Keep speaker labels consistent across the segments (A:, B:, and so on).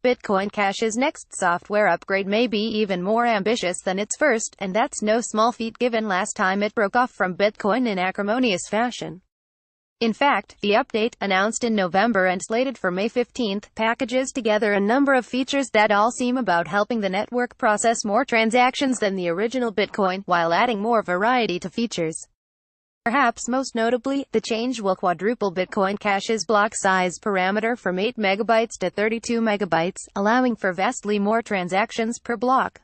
A: Bitcoin Cash's next software upgrade may be even more ambitious than its first, and that's no small feat given last time it broke off from Bitcoin in acrimonious fashion. In fact, the update, announced in November and slated for May 15, packages together a number of features that all seem about helping the network process more transactions than the original Bitcoin, while adding more variety to features. Perhaps most notably, the change will quadruple Bitcoin Cash's block size parameter from 8 megabytes to 32 megabytes, allowing for vastly more transactions per block.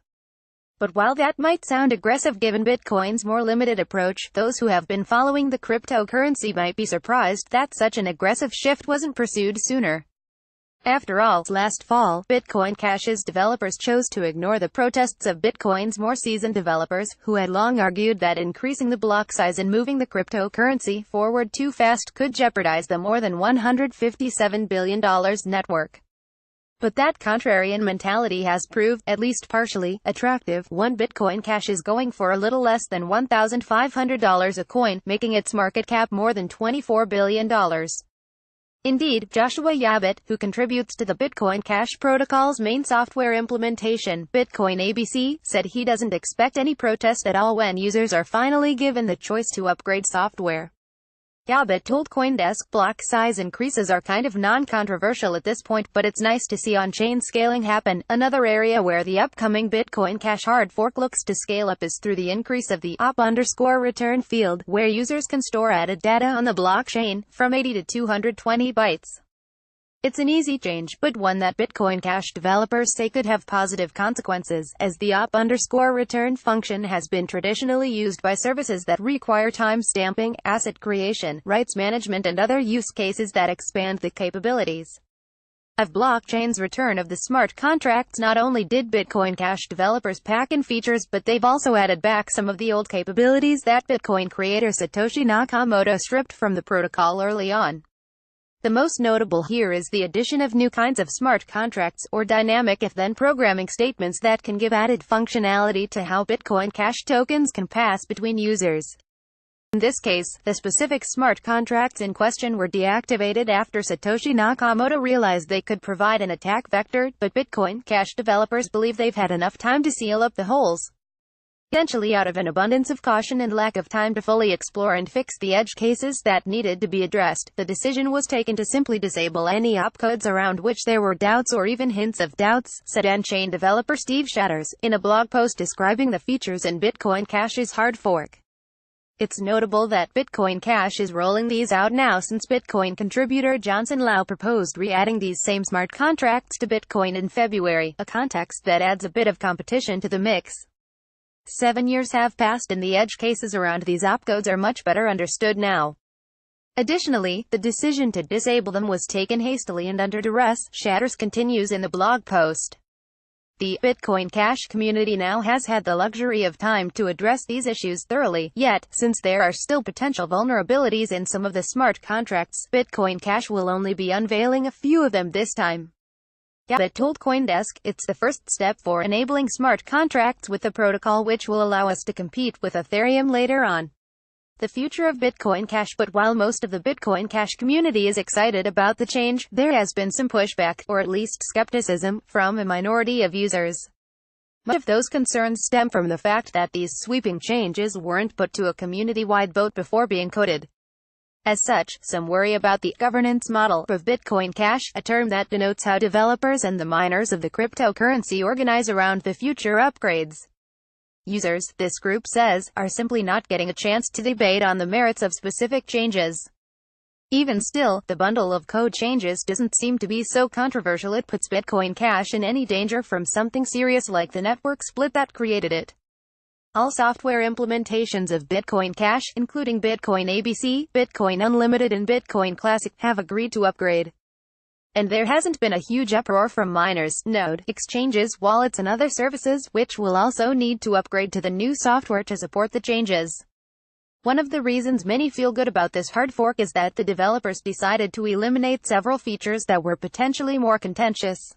A: But while that might sound aggressive given Bitcoin's more limited approach, those who have been following the cryptocurrency might be surprised that such an aggressive shift wasn't pursued sooner. After all, last fall, Bitcoin Cash's developers chose to ignore the protests of Bitcoin's more seasoned developers, who had long argued that increasing the block size and moving the cryptocurrency forward too fast could jeopardize the more than $157 billion network. But that contrarian mentality has proved, at least partially, attractive. One Bitcoin Cash is going for a little less than $1,500 a coin, making its market cap more than $24 billion. Indeed, Joshua Yabit, who contributes to the Bitcoin Cash protocol's main software implementation, Bitcoin ABC, said he doesn't expect any protest at all when users are finally given the choice to upgrade software. Yabit told CoinDesk, block size increases are kind of non-controversial at this point, but it's nice to see on-chain scaling happen. Another area where the upcoming Bitcoin Cash hard fork looks to scale up is through the increase of the op_return field, where users can store added data on the blockchain, from 80 to 220 bytes. It's an easy change, but one that Bitcoin Cash developers say could have positive consequences, as the op_return function has been traditionally used by services that require time-stamping, asset creation, rights management and other use cases that expand the capabilities of blockchain's return of the smart contracts. Not only did Bitcoin Cash developers pack in features, but they've also added back some of the old capabilities that Bitcoin creator Satoshi Nakamoto stripped from the protocol early on. The most notable here is the addition of new kinds of smart contracts, or dynamic if-then programming statements that can give added functionality to how Bitcoin Cash tokens can pass between users. In this case, the specific smart contracts in question were deactivated after Satoshi Nakamoto realized they could provide an attack vector, but Bitcoin Cash developers believe they've had enough time to seal up the holes. Essentially out of an abundance of caution and lack of time to fully explore and fix the edge cases that needed to be addressed, the decision was taken to simply disable any opcodes around which there were doubts or even hints of doubts, said on-chain developer Steve Shatters, in a blog post describing the features in Bitcoin Cash's hard fork. It's notable that Bitcoin Cash is rolling these out now, since Bitcoin contributor Johnson Lau proposed re-adding these same smart contracts to Bitcoin in February, a context that adds a bit of competition to the mix. 7 years have passed and the edge cases around these opcodes are much better understood now. Additionally, the decision to disable them was taken hastily and under duress, Shatters continues in the blog post. The Bitcoin Cash community now has had the luxury of time to address these issues thoroughly, yet, since there are still potential vulnerabilities in some of the smart contracts, Bitcoin Cash will only be unveiling a few of them this time. Yabit told CoinDesk, it's the first step for enabling smart contracts with the protocol, which will allow us to compete with Ethereum later on. The future of Bitcoin Cash. But while most of the Bitcoin Cash community is excited about the change, there has been some pushback, or at least skepticism, from a minority of users. Much of those concerns stem from the fact that these sweeping changes weren't put to a community-wide vote before being coded. As such, some worry about the governance model of Bitcoin Cash, a term that denotes how developers and the miners of the cryptocurrency organize around the future upgrades. Users, this group says, are simply not getting a chance to debate on the merits of specific changes. Even still, the bundle of code changes doesn't seem to be so controversial it puts Bitcoin Cash in any danger from something serious like the network split that created it. All software implementations of Bitcoin Cash, including Bitcoin ABC, Bitcoin Unlimited and Bitcoin Classic, have agreed to upgrade. And there hasn't been a huge uproar from miners, node, exchanges, wallets and other services, which will also need to upgrade to the new software to support the changes. One of the reasons many feel good about this hard fork is that the developers decided to eliminate several features that were potentially more contentious.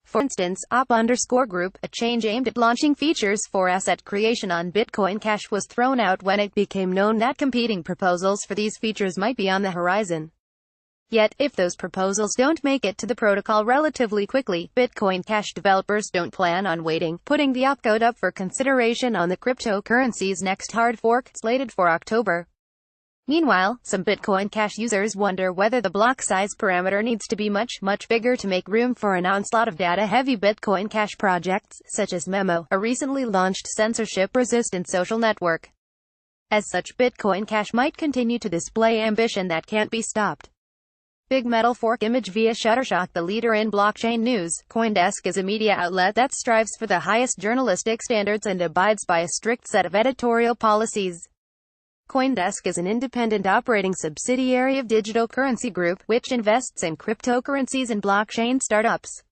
A: For instance, op_group, a change aimed at launching features for asset creation on Bitcoin Cash, was thrown out when it became known that competing proposals for these features might be on the horizon. Yet, if those proposals don't make it to the protocol relatively quickly, Bitcoin Cash developers don't plan on waiting, putting the opcode up for consideration on the cryptocurrency's next hard fork, slated for October. Meanwhile, some Bitcoin Cash users wonder whether the block size parameter needs to be much bigger to make room for an onslaught of data-heavy Bitcoin Cash projects, such as Memo, a recently launched censorship-resistant social network. As such, Bitcoin Cash might continue to display ambition that can't be stopped. Big Metal Fork image via Shutterstock. The leader in blockchain news, CoinDesk is a media outlet that strives for the highest journalistic standards and abides by a strict set of editorial policies. CoinDesk is an independent operating subsidiary of Digital Currency Group, which invests in cryptocurrencies and blockchain startups.